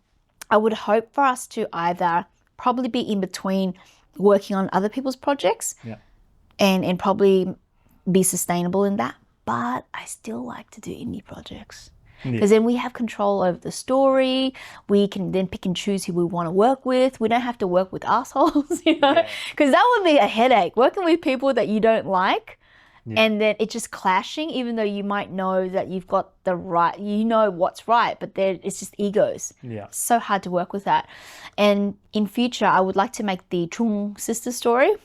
I would hope for us to either probably be in between working on other people's projects and probably be sustainable in that. But I still like to do indie projects. Because then we have control over the story. We can then pick and choose who we want to work with. We don't have to work with assholes, you know, because that would be a headache, working with people that you don't like. And then it's just clashing, even though you might know that you've got the right, you know what's right, but it's just egos. It's so hard to work with that. And in future, I would like to make the Chung sister story.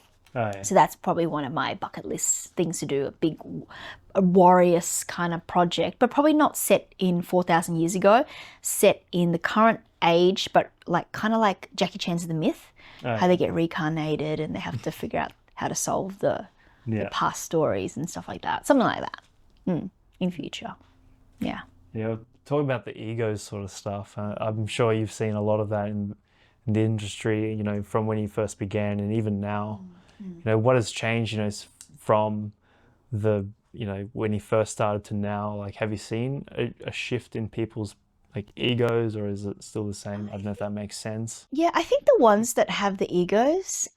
So that's probably one of my bucket list things to do, a warrior kind of project, but probably not set in 4,000 years ago, set in the current age, but like kind of like Jackie Chan's The Myth, how they get reincarnated and they have to figure out how to solve the past stories and stuff like that. Something like that in future. Yeah, talking about the egos sort of stuff, I'm sure you've seen a lot of that in the industry, you know, from when you first began and even now. You know, what has changed, you know, from the, you know, when you first started to now? Like, have you seen a shift in people's like egos, or is it still the same? I don't know if that makes sense. Yeah, I think the ones that have the egos,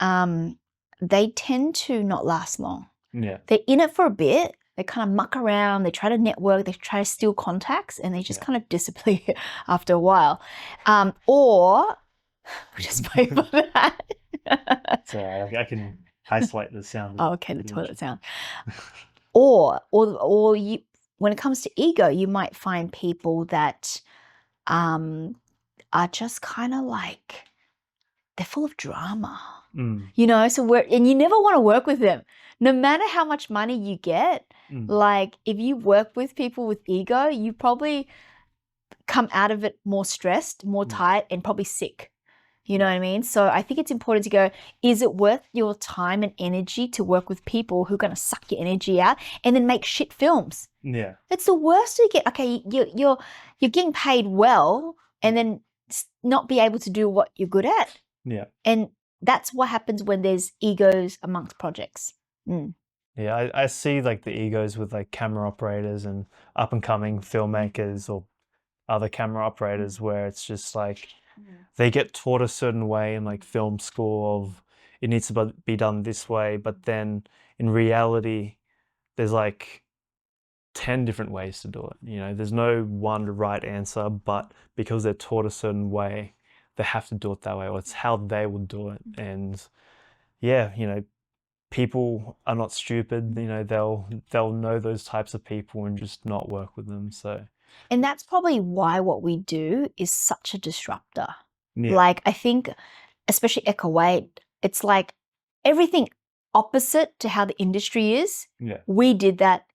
they tend to not last long. They're in it for a bit. They kind of muck around. They try to network. They try to steal contacts, and they just kind of disappear after a while. Or just pray for that. Sorry, I can isolate the sound. Oh, okay, the toilet sound. Or you, when it comes to ego, you might find people that are just kind of like, they're full of drama. You know, and you never want to work with them. No matter how much money you get, like if you work with people with ego, you probably come out of it more stressed, more tired, and probably sick. You know what I mean? So I think it's important to go, is it worth your time and energy to work with people who are going to suck your energy out and then make shit films? It's the worst to get. Okay, you're getting paid well and then not be able to do what you're good at. And that's what happens when there's egos amongst projects. I see like the egos with like camera operators and up and coming filmmakers or other camera operators, where it's just like, they get taught a certain way in like film school of it needs to be done this way, but then in reality there's like 10 different ways to do it. You know, there's no one right answer, but because they're taught a certain way, they have to do it that way, or it's how they will do it. And you know, people are not stupid. You know, they'll know those types of people and just not work with them. So, and that's probably why what we do is such a disruptor. Like, I think, especially Echo Weight, it's like everything opposite to how the industry is. We did that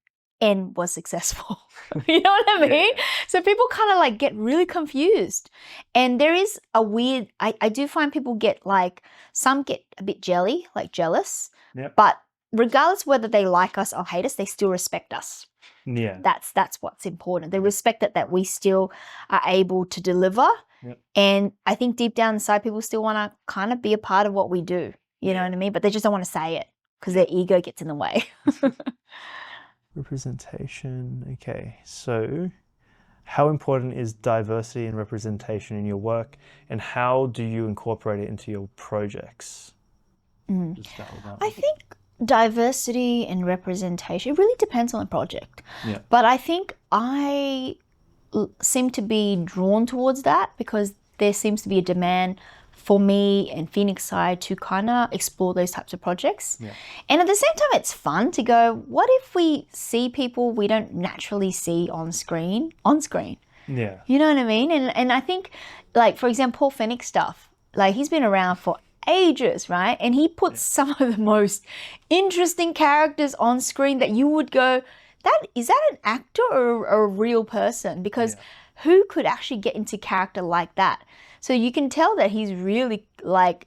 and was successful. You know what I mean? So people kind of like get really confused. And there is a weird, I do find people get like, some get a bit jealous. But regardless whether they like us or hate us, they still respect us. That's what's important. They respect that we still are able to deliver. And I think deep down inside, people still want to kind of be a part of what we do. You know what I mean? But they just don't want to say it because their ego gets in the way. Representation. Okay, so how important is diversity and representation in your work, and how do you incorporate it into your projects? Just start with that. I think diversity and representation, it really depends on the project. Yeah. But I think I seem to be drawn towards that because there seems to be a demand for me and Phoenix Side to kind of explore those types of projects. Yeah. And at the same time, it's fun to go, what if we see people we don't naturally see on screen? Yeah. You know what I mean? And I think, like, for example, Paul Phoenix stuff, like, he's been around for ages, right? And he puts some of the most interesting characters on screen that you would go, is that an actor or a real person? Because who could actually get into character like that? So you can tell that he's really like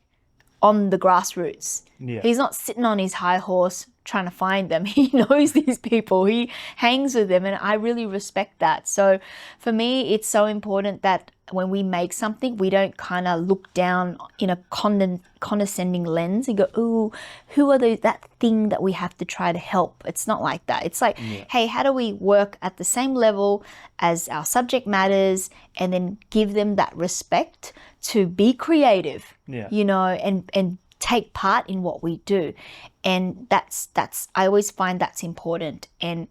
on the grassroots. Yeah. He's not sitting on his high horse trying to find them. He knows these people. He hangs with them, and I really respect that. So for me, it's so important that when we make something, we don't kind of look down in a condescending lens and go, ooh, who are that thing that we have to try to help? It's not like that. It's like, hey, how do we work at the same level as our subject matters and then give them that respect to be creative, you know, and take part in what we do. And that's I always find that's important. And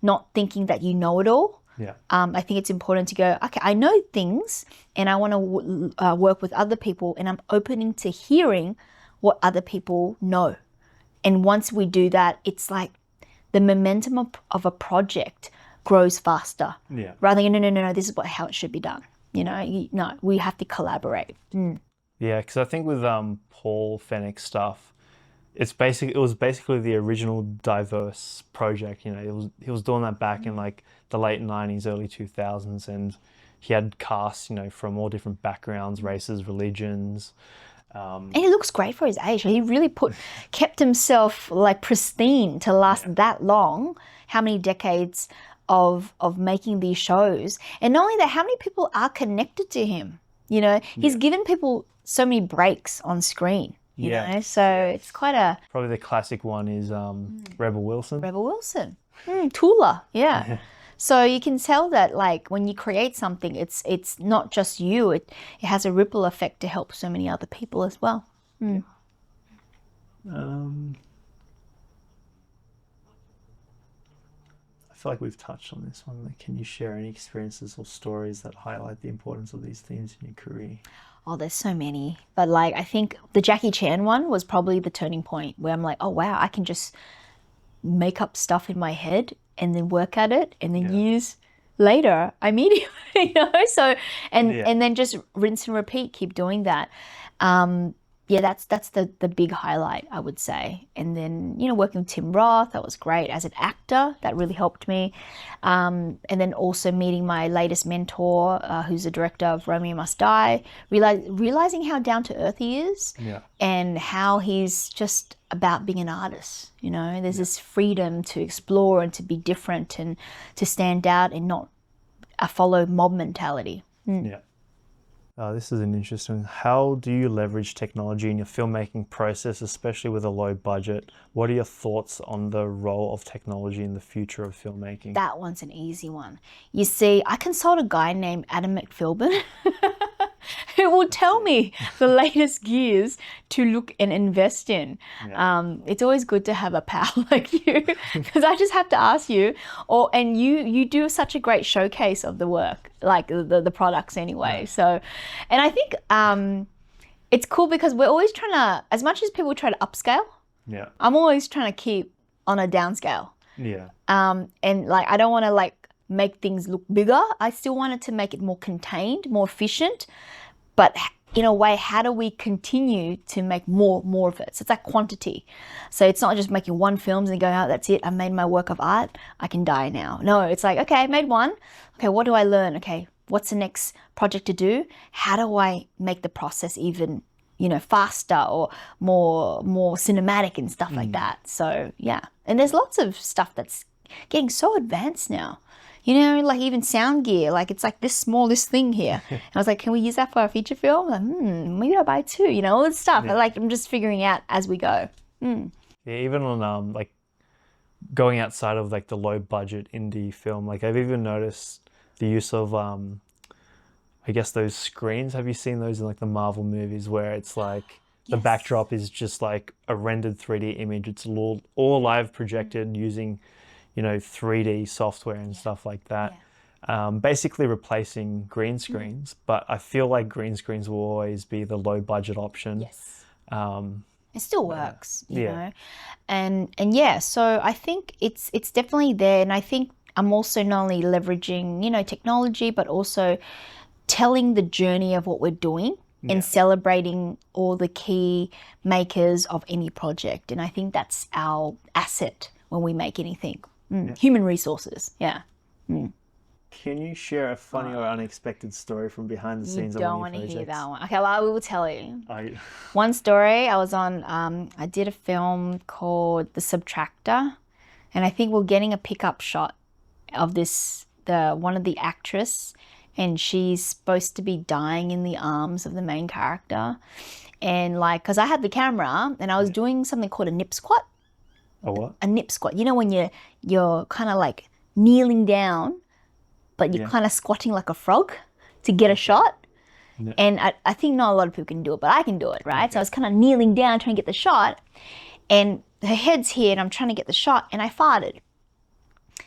not thinking that you know it all. Yeah. I think it's important to go, okay, I know things and I want to work with other people, and I'm opening to hearing what other people know. And once we do that, it's like the momentum of a project grows faster. Yeah. Rather than, no, this is how it should be done. You know, no, we have to collaborate. Yeah, because I think with Paul Fenwick stuff, it was basically the original diverse project. You know, he was doing that back in like the late 90s, early 2000s, and he had casts, you know, from all different backgrounds, races, religions. And he looks great for his age. He really kept himself like pristine to last that long. How many decades of making these shows? And not only that, how many people are connected to him? You know, he's given people so many breaks on screen. You know, so it's quite a... Probably the classic one is Rebel Wilson. Rebel Wilson. Tula, So you can tell that, like, when you create something, it's not just you. It has a ripple effect to help so many other people as well. I feel like we've touched on this one. Like, can you share any experiences or stories that highlight the importance of these themes in your career? Oh, there's so many. But like, I think the Jackie Chan one was probably the turning point where I'm like, oh wow, I can just make up stuff in my head and then work at it, and then years later I meet him, you know? So, and then just rinse and repeat, keep doing that. That's the big highlight, I would say. And then, you know, working with Tim Roth, that was great. As an actor, that really helped me. And then also meeting my latest mentor, who's the director of Romeo Must Die, realizing how down to earth he is, and how he's just about being an artist. You know, there's this freedom to explore and to be different and to stand out and not follow mob mentality. This is an interesting. How do you leverage technology in your filmmaking process, especially with a low budget? What are your thoughts on the role of technology in the future of filmmaking? That one's an easy one. You see, I consult a guy named Adam McFilbin who will tell me the latest gears to look and invest in. It's always good to have a pal like you, because I just have to ask you, and you do such a great showcase of the work, like the products anyway. So, and I think it's cool because we're always trying to, as much as people try to upscale, I'm always trying to keep on a downscale. And like, I don't want to like make things look bigger. I still wanted to make it more contained, more efficient, but in a way, how do we continue to make more of it? So it's like quantity. So it's not just making one film and going, oh, that's it, I made my work of art, I can die now. No, it's like, okay, I made one. Okay, what do I learn? Okay, what's the next project to do? How do I make the process even, you know, faster or more cinematic and stuff like that? So yeah, and there's lots of stuff that's getting so advanced now. you know, like even sound gear, like it's like this smallest thing here. And I was like, can we use that for our feature film? Like, maybe I'll buy two, you know, all this stuff. Yeah. I'm just figuring out as we go. Yeah, even on like going outside of like the low budget indie film, like I've even noticed the use of I guess those screens. Have you seen those in like the Marvel movies where it's like the backdrop is just like a rendered 3D image? It's all live projected using, you know, 3D software and stuff like that. Basically replacing green screens, but I feel like green screens will always be the low budget option. It still works, you know, and yeah. So I think it's definitely there, and I think I'm also not only leveraging, you know, technology, but also telling the journey of what we're doing and celebrating all the key makers of any project. And I think that's our asset when we make anything. Human resources, Can you share a funny or unexpected story from behind the scenes of don't one of want your to hear projects? that one. Okay, well, I will tell you. I, One story, I was on, I did a film called The Subtractor, and I think we're getting a pickup shot of one of the actress, and she's supposed to be dying in the arms of the main character. And like, cause I had the camera and I was doing something called a nip squat. a what? A nip squat. You know, when you're kind of like kneeling down, but you're kind of squatting like a frog to get a shot. And I think not a lot of people can do it, but I can do it, right? So I was kind of kneeling down trying to get the shot, and her head's here and I'm trying to get the shot, and I farted.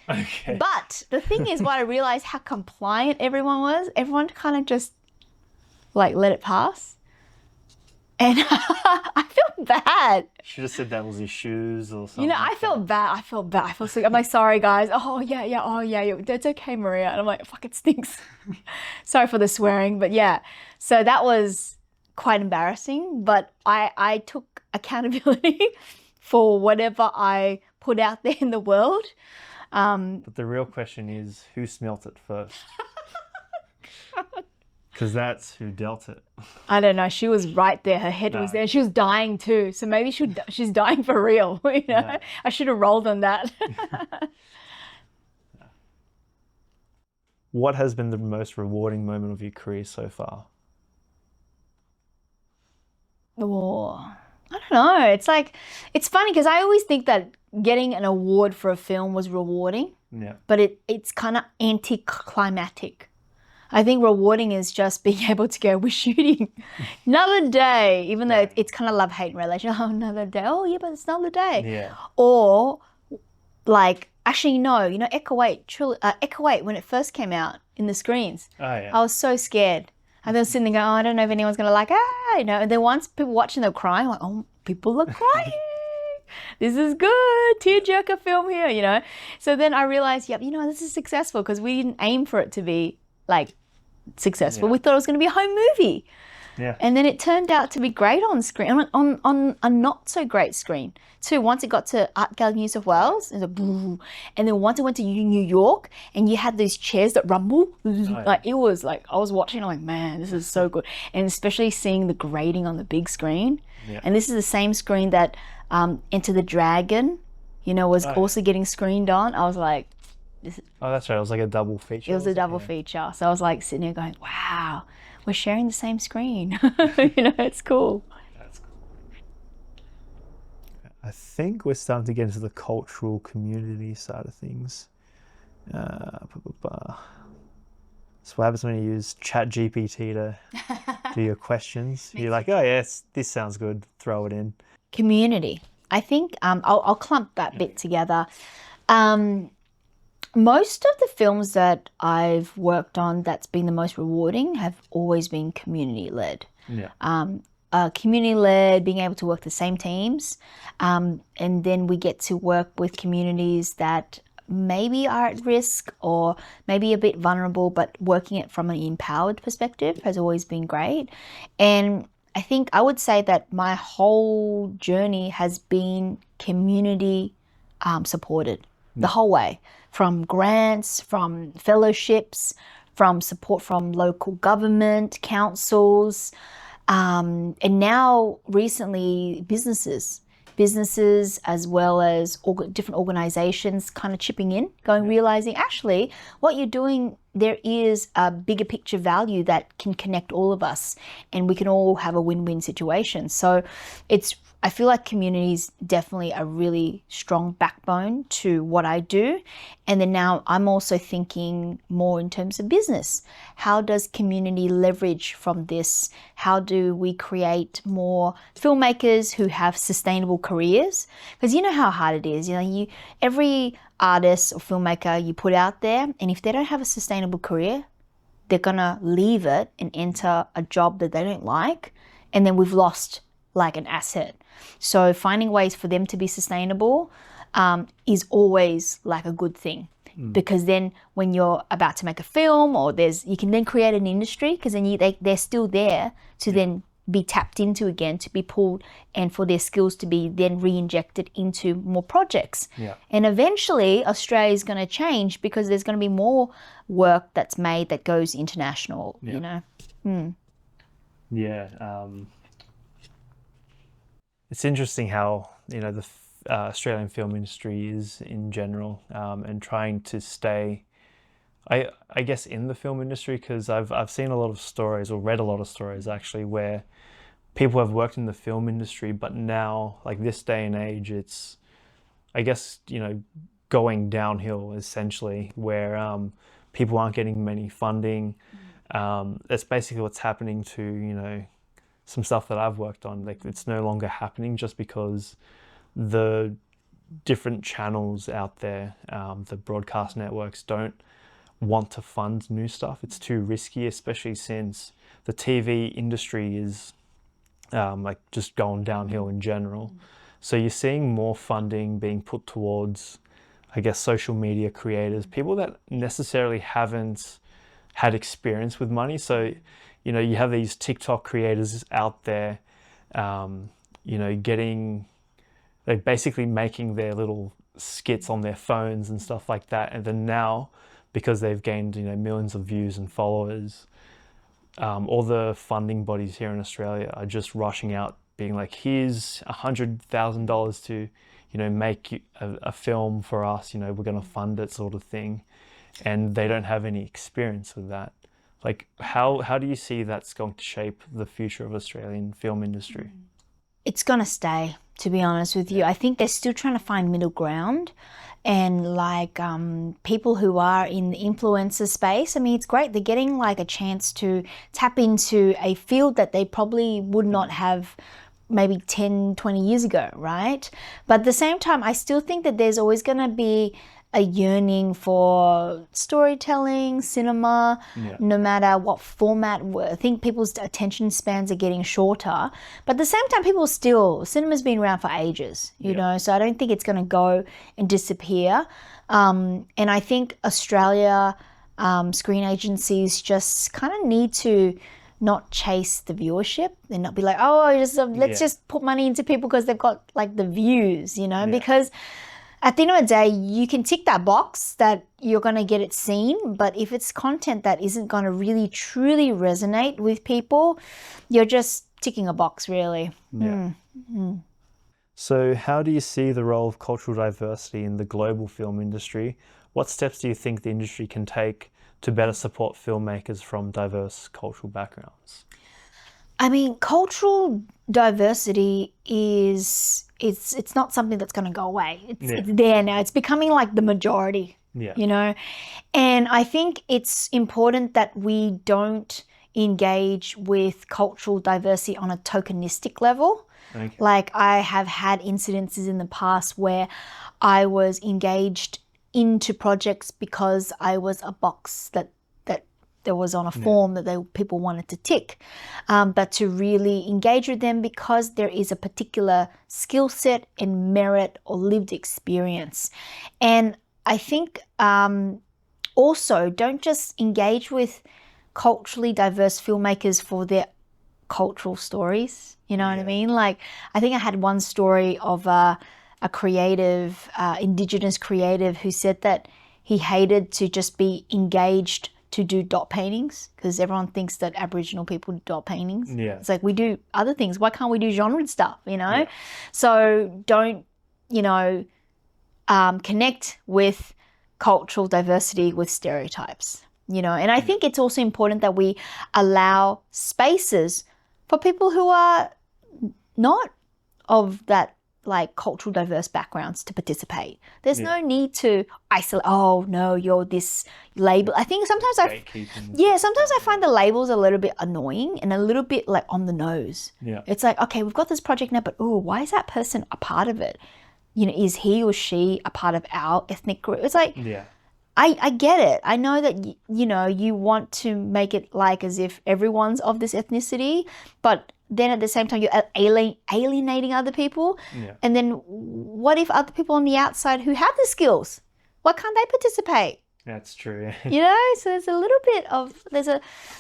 Okay. But the thing is, what I realized how compliant everyone was. Everyone kind of just like let it pass. And I felt bad. Should have said that was his shoes or something. You know, I felt bad. I felt sick. I'm like, sorry guys. Oh yeah. That's okay, Maria. And I'm like, fuck, it stinks. Sorry for the swearing, but yeah. So that was quite embarrassing, but I took accountability for whatever I put out there in the world. But the real question is, who smelt it first? Because that's who dealt it. I don't know. She was right there. Her head was there. She was dying too. So maybe she's dying for real. You know, I should have rolled on that. What has been the most rewarding moment of your career so far? Oh, I don't know. It's like, it's funny because I always think that getting an award for a film was rewarding. Yeah. But it's kind of anticlimactic. I think rewarding is just being able to go, we're shooting another day, even though it's kind of love-hate relation. Oh, another day. Oh, yeah, but it's another day. Yeah. Or like, actually, no, you know, Echo 8, when it first came out in the screens, I was so scared. And then sitting there going, oh, I don't know if anyone's going to like, you know. And then once people watching, they're crying, like, oh, people are crying. This is good. Tearjerker film here, you know. So then I realized, yep, you know, this is successful because we didn't aim for it to be like successful. We thought it was going to be a home movie. Yeah. And then it turned out to be great on screen, on a not so great screen too. Once it got to Art Gallery New South Wales, it was a boo. And then once it went to New York, and you had these chairs that rumble, like it was like, I was watching, I'm like, man, this is so good. And especially seeing the grading on the big screen. And this is the same screen that Enter the Dragon, you know, was also getting screened on. I was like, oh, that's right. It was like a double feature. It was a double feature. So I was like sitting there going, wow, we're sharing the same screen. You know, it's cool. That's cool. I think we're starting to get into the cultural community side of things. So what happens when you use ChatGPT to do your questions? You're like, oh yes, this sounds good. Throw it in. Community. I think I'll clump that bit together. Most of the films that I've worked on that's been the most rewarding have always been community-led. Community-led, being able to work the same teams, and then we get to work with communities that maybe are at risk or maybe a bit vulnerable, but working it from an empowered perspective has always been great. And I think I would say that my whole journey has been community supported the whole way, from grants, from fellowships, from support from local government, councils, and now recently businesses. businesses as well as different organizations kind of chipping in, realizing actually what you're doing, there is a bigger picture value that can connect all of us and we can all have a win-win situation. So I feel like community is definitely a really strong backbone to what I do. And then now I'm also thinking more in terms of business. How does community leverage from this? How do we create more filmmakers who have sustainable careers? Because you know how hard it is. Every artist or filmmaker you put out there, and if they don't have a sustainable career, they're gonna leave it and enter a job that they don't like, and then we've lost like an asset. So finding ways for them to be sustainable is always like a good thing, because then when you're about to make a film or you can then create an industry, because then they're still there to then be tapped into again, to be pulled, and for their skills to be then re-injected into more projects. And eventually Australia is going to change because there's going to be more work that's made that goes international, you know. It's interesting how, the Australian film industry is in general, and trying to stay, I guess, in the film industry, because I've seen a lot of stories, or read a lot of stories actually, where people have worked in the film industry, but now, like this day and age, it's, I guess, going downhill essentially, where people aren't getting many funding. That's basically what's happening to, some stuff that I've worked on. Like, it's no longer happening just because the different channels out there, the broadcast networks, don't want to fund new stuff. It's too risky, especially since the TV industry is like just going downhill in general. So you're seeing more funding being put towards, I guess, social media creators, people that necessarily haven't had experience with money. So, you have these TikTok creators out there, they're basically making their little skits on their phones and stuff like that. And then now, because they've gained, millions of views and followers, all the funding bodies here in Australia are just rushing out, being like, here's $100,000 to, make a film for us, we're going to fund it, sort of thing. And they don't have any experience with that. Like, how do you see that's going to shape the future of Australian film industry? It's going to stay, to be honest with you. I think they're still trying to find middle ground. And like people who are in the influencer space, I mean, it's great. They're getting like a chance to tap into a field that they probably would not have maybe 10, 20 years ago, right? But at the same time, I still think that there's always going to be a yearning for storytelling, cinema, no matter what format. I think people's attention spans are getting shorter, but at the same time, cinema's been around for ages, you know, so I don't think it's going to go and disappear. And I think Australia screen agencies just kind of need to not chase the viewership and not be like, let's just put money into people because they've got like the views, because at the end of the day, you can tick that box that you're going to get it seen, but if it's content that isn't going to really truly resonate with people, you're just ticking a box, really. So how do you see the role of cultural diversity in the global film industry? What steps do you think the industry can take to better support filmmakers from diverse cultural backgrounds? I mean, cultural diversity it's not something that's going to go away. It's there now. It's becoming like the majority, And I think it's important that we don't engage with cultural diversity on a tokenistic level. Okay. Like, I have had incidences in the past where I was engaged into projects because I was a box that there was on a form that people wanted to tick, but to really engage with them because there is a particular skill set and merit or lived experience. And I think also don't just engage with culturally diverse filmmakers for their cultural stories, what I mean? Like, I think I had one story of a creative, Indigenous creative, who said that he hated to just be engaged to do dot paintings because everyone thinks that Aboriginal people do dot paintings. Yeah. It's like we do other things. Why can't we do genre stuff, you know? Yeah. So don't, you know, connect with cultural diversity with stereotypes, you know? And I think it's also important that we allow spaces for people who are not of that like cultural diverse backgrounds to participate. There's no need to isolate, oh no, you're this label. I think sometimes sometimes I find the labels a little bit annoying and a little bit like on the nose. Yeah. It's like, okay, we've got this project now, but oh, why is that person a part of it? You know, is he or she a part of our ethnic group? It's like, I get it. I know that, you know, you want to make it like as if everyone's of this ethnicity, but then at the same time you're alienating other people. Yeah. And then what if other people on the outside who have the skills, why can't they participate? That's true. You know, so there's a little bit of,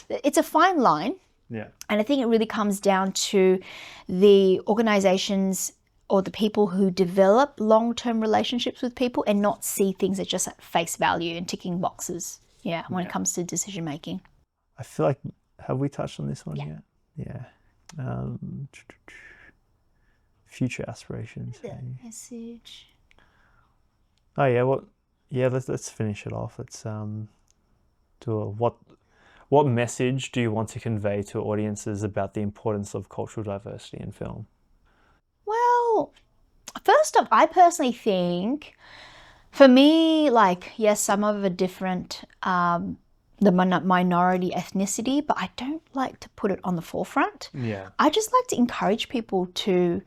it's a fine line. Yeah. And I think it really comes down to the organizations or the people who develop long-term relationships with people and not see things at just at face value and ticking boxes. Yeah, when it comes to decision making. I feel like, have we touched on this one yet? Yeah. Future aspirations. Message. Oh yeah, well, yeah. Let's finish it off. Let's do a what message do you want to convey to audiences about the importance of cultural diversity in film? Well, first off, I personally think, for me, like, yes, I'm of a different the minority ethnicity, but I don't like to put it on the forefront. Yeah. I just like to encourage people to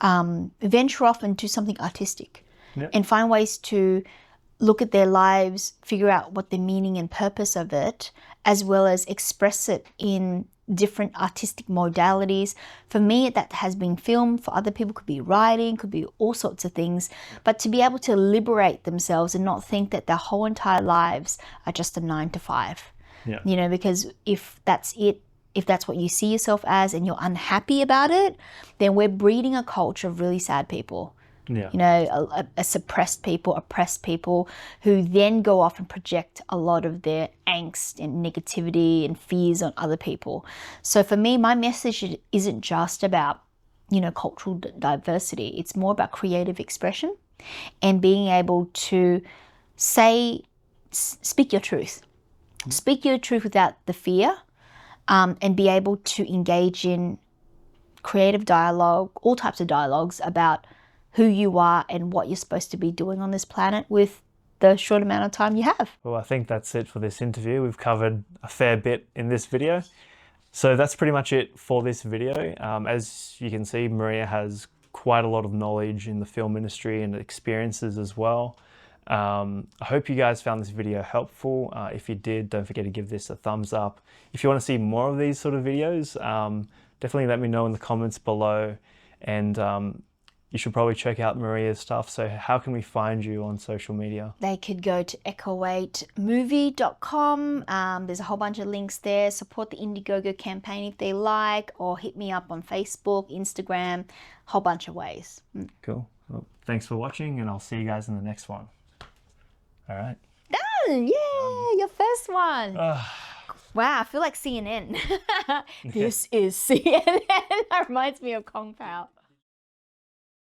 venture off and do something artistic and find ways to look at their lives, figure out what the meaning and purpose of it, as well as express it in different artistic modalities. For me, that has been film. For other people, could be writing, could be all sorts of things. But to be able to liberate themselves and not think that their whole entire lives are just a 9 to 5. Yeah. You know, because if that's it, if that's what you see yourself as and you're unhappy about it, then we're breeding a culture of really sad people. Yeah. You know, a suppressed people, oppressed people who then go off and project a lot of their angst and negativity and fears on other people. So for me, my message isn't just about, you know, cultural diversity. It's more about creative expression and being able to speak your truth. Speak your truth without the fear, and be able to engage in creative dialogue, all types of dialogues about who you are and what you're supposed to be doing on this planet with the short amount of time you have. Well, I think that's it for this interview. We've covered a fair bit in this video. So that's pretty much it for this video. As you can see, Maria has quite a lot of knowledge in the film industry and experiences as well. I hope you guys found this video helpful. If you did, don't forget to give this a thumbs up. If you want to see more of these sort of videos, definitely let me know in the comments below. And you should probably check out Maria's stuff. So how can we find you on social media? They could go to echo8movie.com. There's a whole bunch of links there. Support the Indiegogo campaign if they like, or hit me up on Facebook, Instagram, whole bunch of ways. Cool. Well, thanks for watching, and I'll see you guys in the next one. All right. Done! Yay! Your first one. Wow, I feel like CNN. This is CNN. That reminds me of Kung Pao.